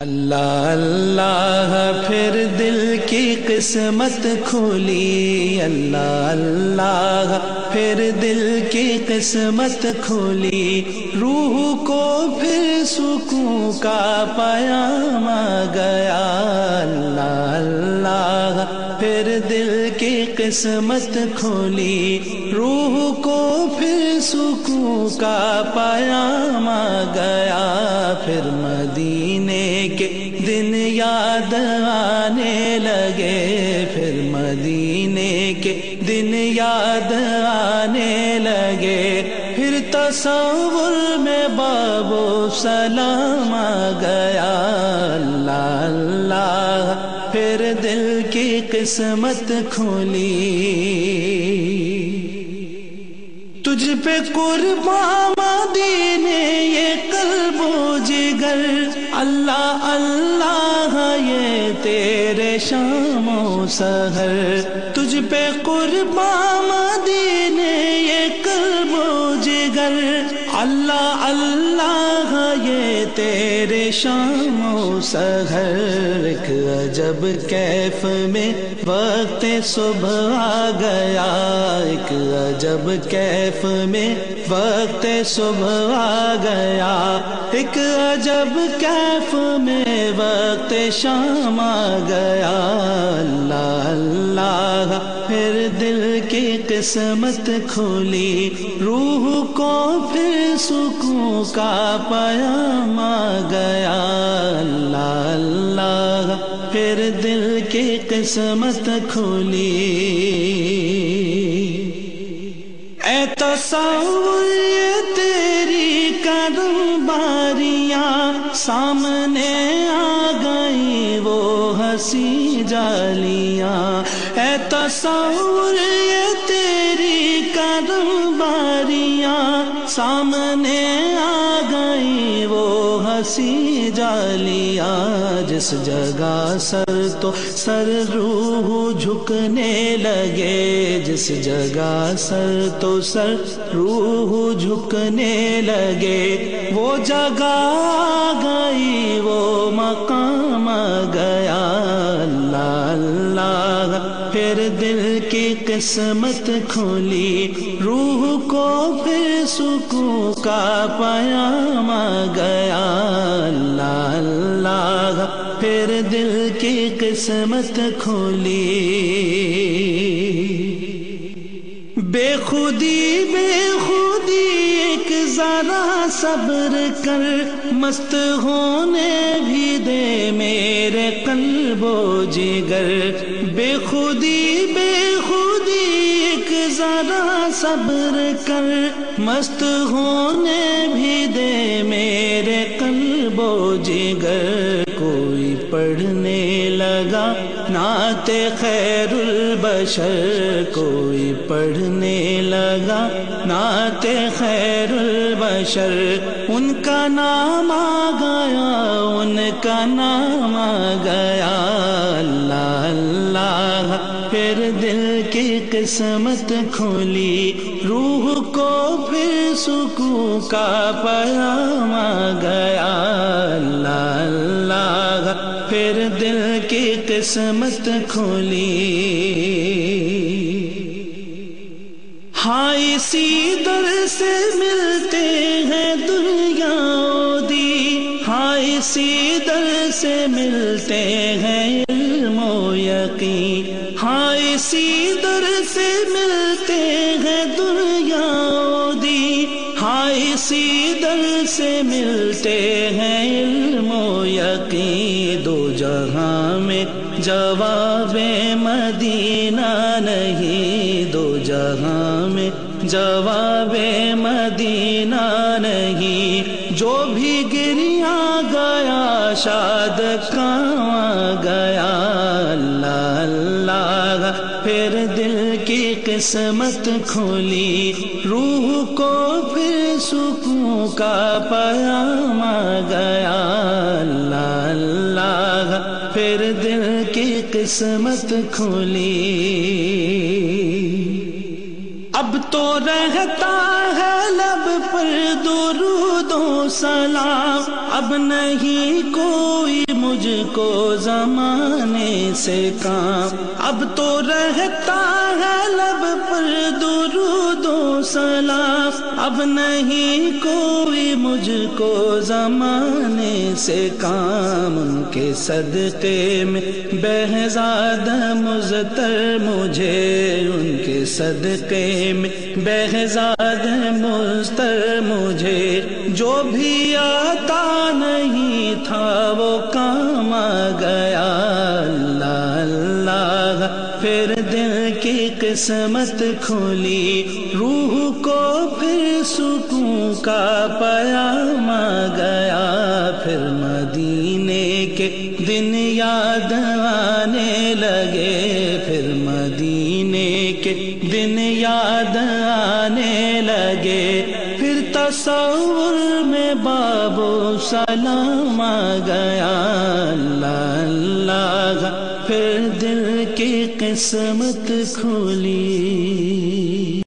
اللہ اللہ پھر دل کی قسمت کھولی، اللہ اللہ پھر دل کی قسمت کھولی، روح کو پھر سکون کا پیام آ گیا۔ اللہ اللہ پھر دل کی قسمت کھولی، روح کو پھر سکون کا پیام آ گیا۔ پھر مدینے کے دن یاد آنے لگے، پھر مدینے کے دن یاد آنے لگے، پھر تصور میں باب و سلام آ گیا۔ اللہ اللہ پھر دل کی قسمت کھولی، تجھ پہ قربان مدینے یہ قلب و جگر، اللہ اللہ یہ تیرے شام و سحر، تجھ پہ قربان مدینے یہ قلب و جگر، اللہ اللہ یہ تیرے شام و سحر۔ ایک عجب کیف میں وقت صبح آ گیا، ایک عجب کیف میں وقت صبح آ گیا، ایک عجب کیف میں وقت شام آ گیا۔ اللہ اللہ پھر دل کی قسمت کھولی، روح کو پھر سکون کا پیام آ گیا۔ اللہ اللہ پھر دل کی قسمت کھولی، اے تصور یہ تیری کرم باریاں، سامنے آ گئی وہ ہنسی جالیاں، اے تصور یہ تیری کرم باریاں، سامنے آ گئی وہ ہنسی جالیاں۔ جس جگہ سر تو سر روح جھکنے لگے، جس جگہ سر تو سر روح جھکنے لگے، وہ جگہ آ گئی وہ مقام آ گیا۔ اللہ اللہ پھر دل کی قسمت کھولی، روح کو پھر سکون کا پیام آ گیا۔ اللہ اللہ پھر دل کی قسمت کھولی، بے خودی بے خودی ایک ذرا صبر کر، مست ہونے بھی دے میرے قلب و جگر، بے خودی بے خودی ایک ذرا صبر کر، مست ہونے بھی دے میرے قلب و جگر۔ کوئی پڑھنے لگا نعت خیر البشر، کوئی پڑھنے لگا نعت خیر البشر، ان کا نام آ گیا ان کا نام آ گیا۔ اللہ اللہ پھر دل کی قسمت کھولی، روح کو پھر سکون کا پیام آ گیا۔ اللہ اللہ پھر دل کی قسمت کھولی، ہاں اسی در سے ملتے ہیں دنیا دی، ہاں اسی در سے ملتے ہیں علم و یقین، ہاں اسی در سے ملتے ہیں دنیا دی، ہاں اسی در سے ملتے ہیں علم و یقین۔ دو جہاں میں جواب مدینہ نہیں، دو جہاں میں جواب مدینہ نہیں، جو بھی گریاں گیا شاد کہاں گیا۔ اللہ اللہ پھر دل کی قسمت کھولی، روح کو پھر سکون کا پیام آ گیا۔ اللہ اللہ پھر دل کی قسمت کھولی، اب تو رہتا ہے لب پر درود و سلام، اب نہیں کوئی مجھ کو زمانے سے کام، اب تو رہتا ہے لب پر درود و سلام، اب نہیں کوئی مجھ کو زمانے سے کام، ان کے صدقے میں بہزاد مزتر مجھے، ان کے صدقے میں بہزاد مزتر مجھے، جو بھی آتا نہیں تھا وہ کام آ گیا، اللہ اللہ پھر دل کی قسمت کھلی، روح کو پھر سکون کا پیام آ گیا، پھر مدینے کے دن یاد آنے لگے، پھر مدینے کے دن یاد آنے لگے، پھر تصور میں باب و سلام آ گیا، اللہ اللہ پھر دل کی قسمت کھلی۔